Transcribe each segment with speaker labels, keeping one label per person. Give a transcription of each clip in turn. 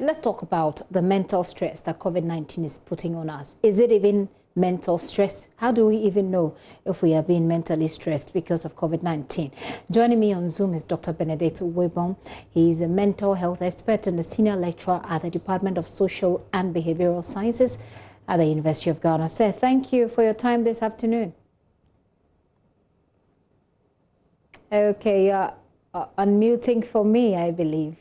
Speaker 1: Let's talk about the mental stress that COVID-19 is putting on us. Is it even mental stress? How do we even know if we are being mentally stressed because of COVID-19? Joining me on Zoom is Dr. Benedict Webon. He is a mental health expert and a senior lecturer at the Department of Social and Behavioral Sciences at the University of Ghana. Sir, thank you for your time this afternoon. Okay, you're unmuting for me, I believe.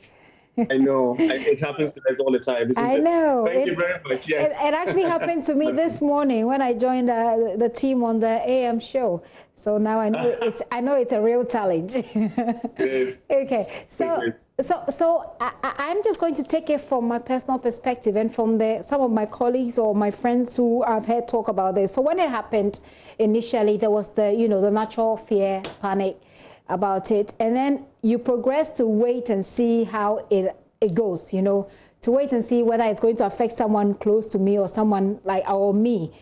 Speaker 2: I know. It happens to us all the time, isn't it?
Speaker 1: I know.
Speaker 2: Thank you very much. Yes.
Speaker 1: It actually happened to me this morning when I joined the team on the AM show. So now I know it's a real challenge.
Speaker 2: Yes.
Speaker 1: Okay. So I'm just going to take it from my personal perspective and from some of my colleagues or my friends who I've heard talk about this. So when it happened initially, there was the natural fear, panic about it, and then you progress to wait and see how it goes, to wait and see whether it's going to affect someone close to me or someone or me.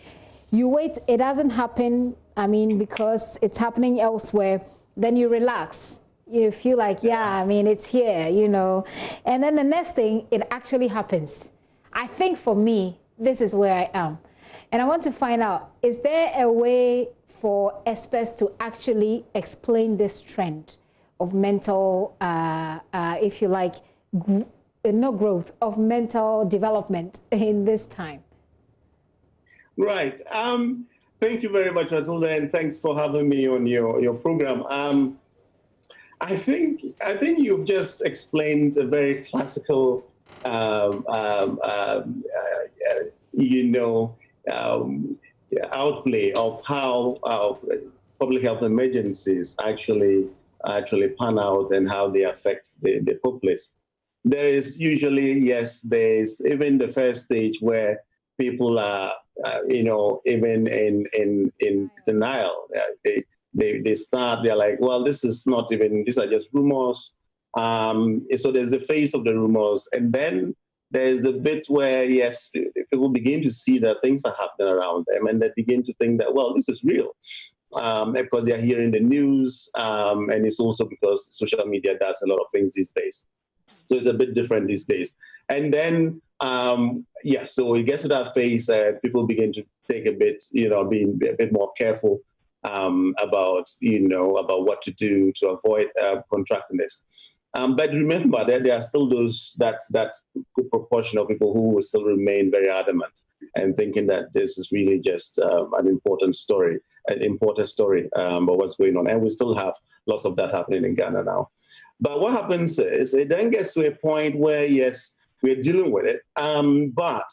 Speaker 1: You wait, it doesn't happen, because it's happening elsewhere, then you relax. You feel like, it's here, and then the next thing, it actually happens. I think for me, this is where I am. And I want to find out, is there a way for experts to actually explain this trend of mental, if you like, growth of mental development in this time?
Speaker 2: Right. Thank you very much, Matilda, and thanks for having me on your program. I think you've just explained a very classical, outplay of how public health emergencies actually pan out and how they affect the populace. There is usually, there's even the first stage where people are, even in denial. They're like, well, these are just rumors. So there's the phase of the rumors, and then there's a bit where, people begin to see that things are happening around them, and they begin to think that, well, this is real, because they're hearing the news, and it's also because social media does a lot of things these days. So it's a bit different these days. And then, so it gets to that phase, people begin to take a bit, being a bit more careful about what to do to avoid contracting this. But remember that there are still that good proportion of people who will still remain very adamant and thinking that this is really just an important story about what's going on. And we still have lots of that happening in Ghana now. But what happens is it then gets to a point where, we're dealing with it. But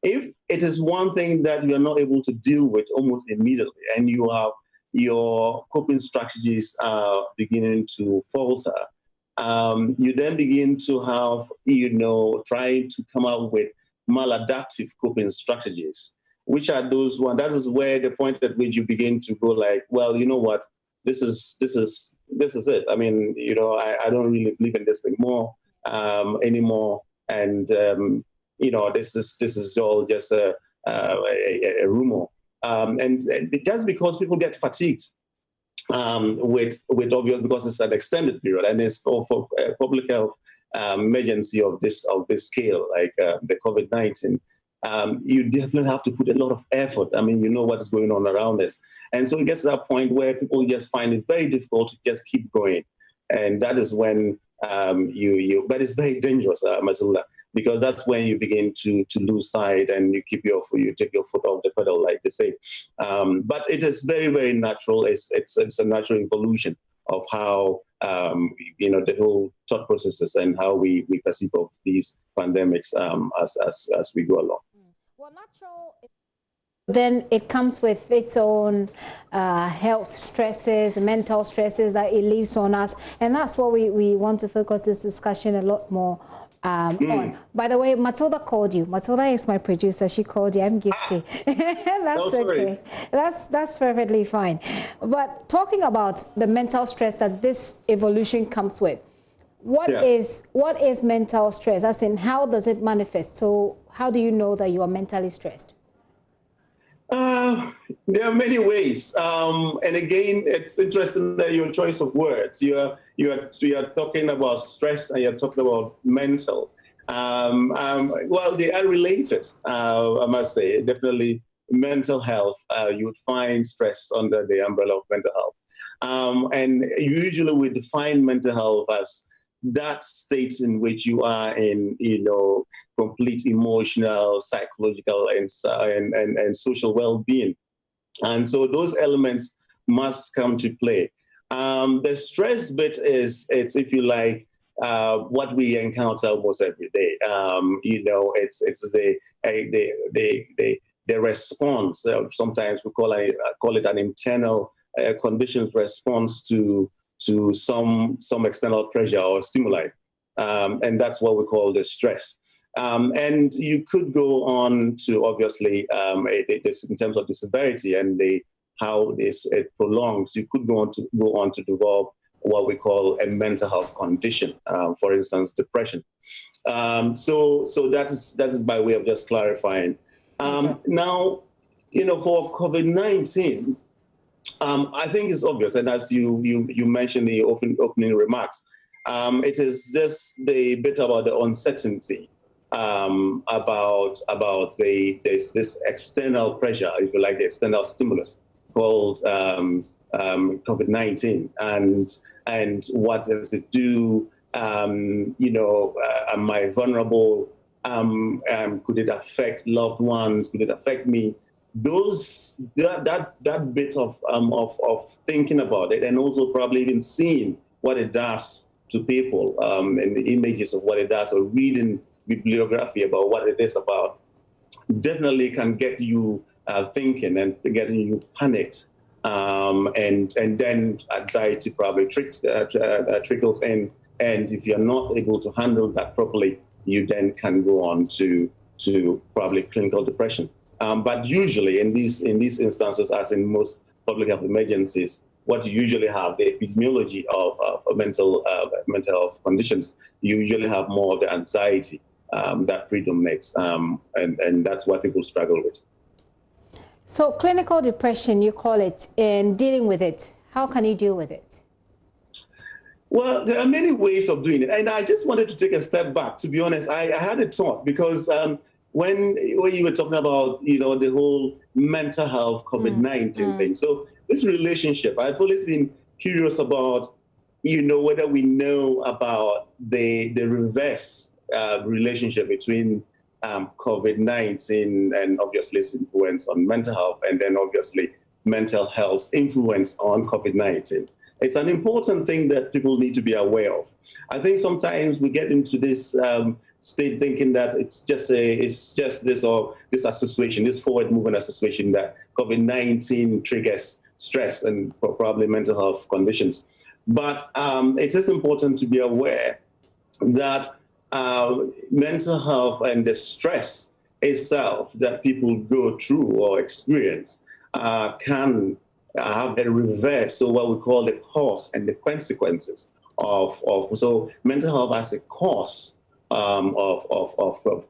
Speaker 2: if it is one thing that you are not able to deal with almost immediately, and you have your coping strategies are beginning to falter, you then begin to have, trying to come up with maladaptive coping strategies. Which are those ones? That is where the point at which you begin to go like, well, you know what, this is it. I don't really believe in this thing anymore, and this is all just a rumor. And just because people get fatigued with obvious, because it's an extended period and it's for public health emergency of this scale, like the COVID-19, you definitely have to put a lot of effort. What is going on around us. And so it gets to that point where people just find it very difficult to just keep going. And that is when but it's very dangerous, Matilda, because that's when you begin to lose sight and you take your foot off the pedal, like they say. But it is very, very natural. It's a natural evolution of how the whole thought processes and how we perceive of these pandemics as we go along.
Speaker 1: Well, natural. Then it comes with its own health stresses, mental stresses that it leaves on us, and that's what we want to focus this discussion a lot more on. By the way, Matilda called you. Matilda is my producer. She called you. I'm gifty. That's okay. That's perfectly fine. But talking about the mental stress that this evolution comes with, what is mental stress? As in, how does it manifest? So how do you know that you are mentally stressed?
Speaker 2: There are many ways, and again, it's interesting that your choice of words. You are talking about stress and you're talking about mental. Well, they are related, I must say. Definitely mental health, you would find stress under the umbrella of mental health. And usually we define mental health as that state in which you are in, complete emotional, psychological, and social well-being. And so those elements must come to play. The stress bit it's, if you like, what we encounter almost every day. It's the response. Sometimes we call it an internal conditions response to some external pressure or stimuli, and that's what we call the stress. And you could go on to obviously in terms of the severity and how it prolongs. You could go on to develop what we call a mental health condition, for instance, depression. So that is by way of just clarifying. Now, for COVID-19, I think it's obvious, and as you mentioned in your opening remarks, it is just the bit about the uncertainty about this external pressure, if you like, the external stimulus called COVID-19, and what does it do? Am I vulnerable? Could it affect loved ones? Could it affect me? That bit of thinking about it, and also probably even seeing what it does to people, and the images of what it does, or reading bibliography about what it is about, definitely can get you thinking and getting you panicked, and then anxiety probably trickles in, and if you're not able to handle that properly, you then can go on to probably clinical depression. But usually in these instances, as in most public health emergencies, what you usually have, the epidemiology of mental health conditions, you usually have more of the anxiety that predominates, and that's what people struggle with.
Speaker 1: So clinical depression, you call it, and dealing with it, how can you deal with it?
Speaker 2: Well, there are many ways of doing it. And I just wanted to take a step back. To be honest, I had a thought, because when you were talking about, the whole mental health COVID-19 thing. So this relationship, I've always been curious about, whether we know about the reverse relationship between COVID-19 and obviously its influence on mental health, and then obviously mental health's influence on COVID-19. It's an important thing that people need to be aware of. I think sometimes we get into this state thinking that it's just this association, this forward movement association, that COVID-19 triggers stress and probably mental health conditions. But it is important to be aware that mental health and the stress itself that people go through or experience can have a reverse, so what we call the cause and the consequences of so mental health as a cause of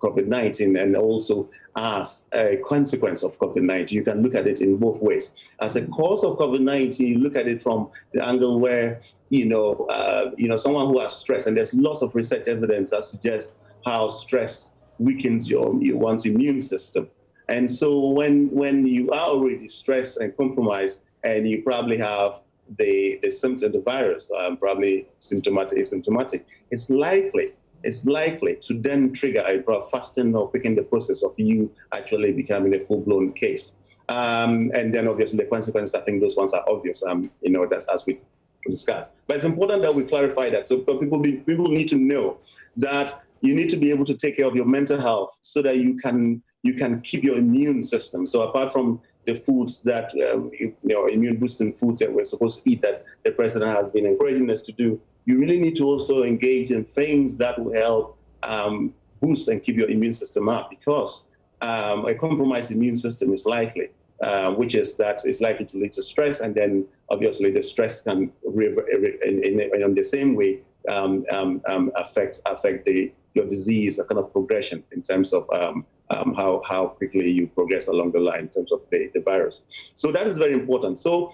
Speaker 2: COVID-19, and also as a consequence of COVID-19. You can look at it in both ways. As a cause of COVID-19, you look at it from the angle where someone who has stress, and there's lots of research evidence that suggests how stress weakens one's immune system. And so when you are already stressed and compromised, and you probably have the symptom, the virus, probably asymptomatic, it's likely to then trigger a faster or quicken the process of you actually becoming a full-blown case. And then obviously the consequences, I think those ones are obvious, that's as we discussed. But it's important that we clarify that. So people need to know that you need to be able to take care of your mental health so that you can keep your immune system. So apart from the foods that, immune boosting foods that we're supposed to eat, that the president has been encouraging us to do, you really need to also engage in things that will help boost and keep your immune system up, because a compromised immune system is likely, which is that it's likely to lead to stress, and then obviously the stress can, in the same way, affect your disease, a kind of progression in terms of how quickly you progress along the line in terms of the virus. So that is very important. So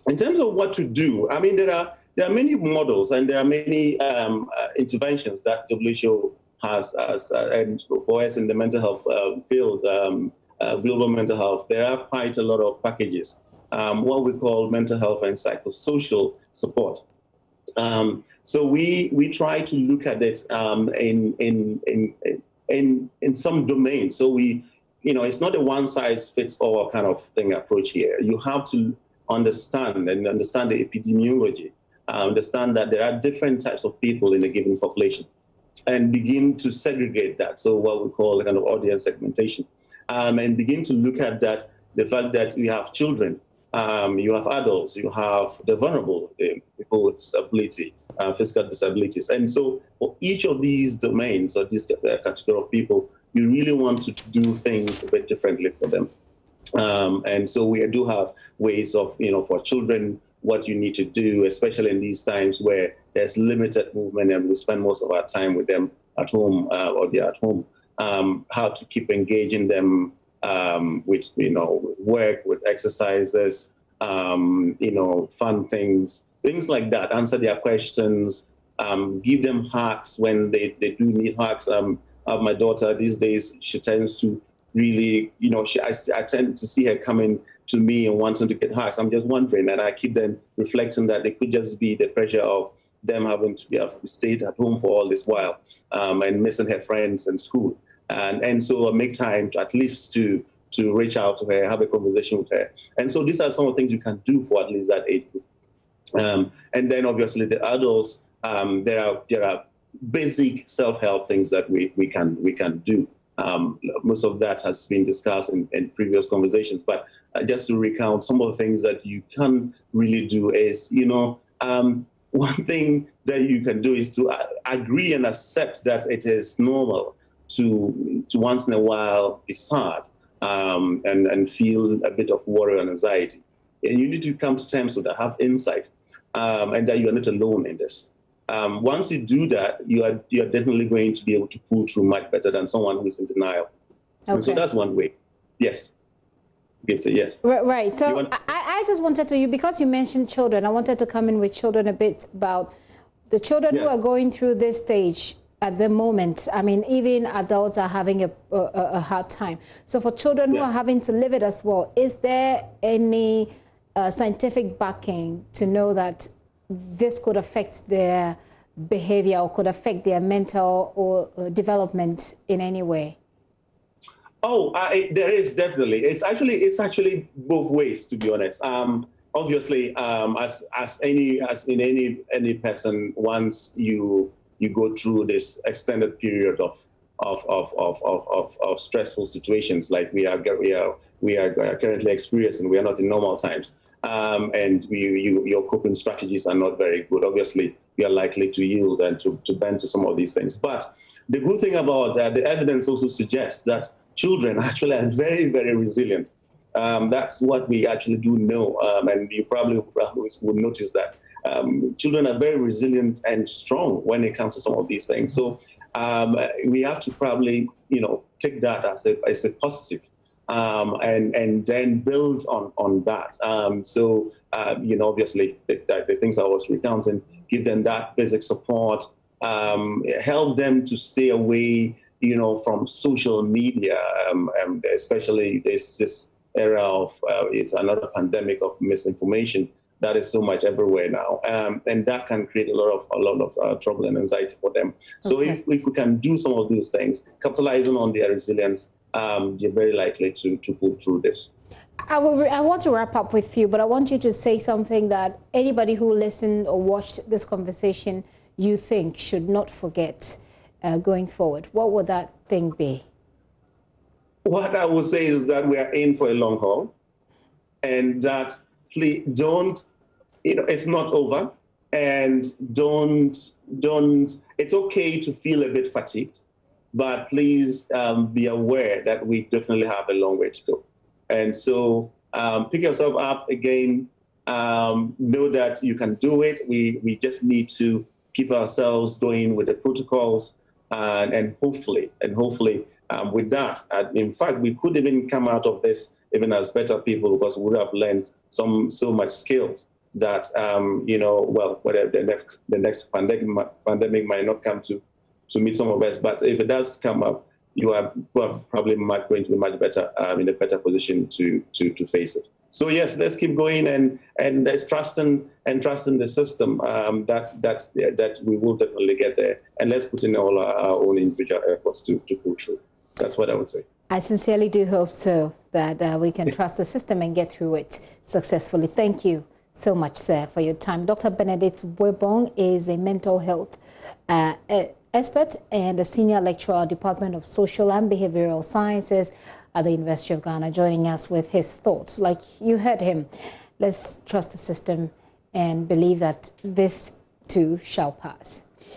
Speaker 2: in terms of what to do, I mean, there are many models, and there are many interventions that WHO and for us in the mental health field, global mental health, there are quite a lot of packages, what we call mental health and psychosocial support. So we try to look at it in some domains. So it's not a one-size-fits-all kind of thing approach here. You have to understand the epidemiology, understand that there are different types of people in a given population, and begin to segregate that. So what we call a kind of audience segmentation, and begin to look at that, the fact that we have children, you have adults, you have the vulnerable, people with disability, physical disabilities. And so for each of these domains or this category of people, you really want to do things a bit differently for them. And so we do have ways of, for children, what you need to do, especially in these times where there's limited movement and we spend most of our time with them at home or they're at home, how to keep engaging them with, work, with exercises, fun things like that, answer their questions, give them hugs when they do need hugs. My daughter these days, she tends to really, I tend to see her coming to me and wanting to get hugs. I'm just wondering, and I keep them reflecting that it could just be the pressure of them having to have stayed at home for all this while and missing her friends in school. And so I make time to, at least to reach out to her, have a conversation with her. And so these are some of the things you can do for at least that age group. And then obviously the adults, there are basic self-help things that we can do. Most of that has been discussed in previous conversations, but just to recount some of the things that you can really do is, one thing that you can do is to agree and accept that it is normal to once in a while be sad and feel a bit of worry and anxiety. And you need to come to terms with that, have insight, and that you are not alone in this. Once you do that, you are definitely going to be able to pull through much better than someone who is in denial. Okay. And so that's one way. Yes. Yes.
Speaker 1: Right. So I just wanted to, because you mentioned children, I wanted to come in with children a bit about the children who are going through this stage at the moment. I mean, even adults are having a hard time. So for children who are having to live it as well, is there any scientific backing to know that this could affect their behavior or could affect their mental or development in any way?
Speaker 2: Oh, there is definitely. It's actually both ways, to be honest. Obviously, as in any person, once you go through this extended period of stressful situations like we are currently experiencing, we are not in normal times, and your coping strategies are not very good. Obviously, you are likely to yield and to bend to some of these things. But the good thing about the evidence also suggests that children actually are very, very resilient. That's what we actually do know, and you probably would notice that children are very resilient and strong when it comes to some of these things. So we have to probably, take that as a positive, and then build on that. Obviously the things I was recounting, give them that basic support, help them to stay away, from social media, especially this era of it's another pandemic of misinformation that is so much everywhere now, and that can create a lot of trouble and anxiety for them. So if we can do some of those things, capitalizing on their resilience, you're very likely to pull through this.
Speaker 1: I want to wrap up with you, but I want you to say something that anybody who listened or watched this conversation you think should not forget going forward. What would that thing be?
Speaker 2: What I would say is that we are in for a long haul, and that please don't, it's not over, and don't, it's okay to feel a bit fatigued, but please be aware that we definitely have a long way to go. And so pick yourself up again, know that you can do it. We just need to keep ourselves going with the protocols, and hopefully with that, in fact, we could even come out of this even as better people, because we would have learned so much skills that whether the next pandemic might not come to meet some of us. But if it does come up, you are probably going to be much better in a better position to face it. So yes, let's keep going and let's trust in the system that we will definitely get there. And let's put in all our own individual efforts to pull through. That's what I would say.
Speaker 1: I sincerely do hope so, that we can trust the system and get through it successfully. Thank you so much, sir, for your time. Dr. Benedict Webong is a mental health expert and a senior lecturer, Department of Social and Behavioral Sciences at the University of Ghana, joining us with his thoughts. Like you heard him, let's trust the system and believe that this too shall pass.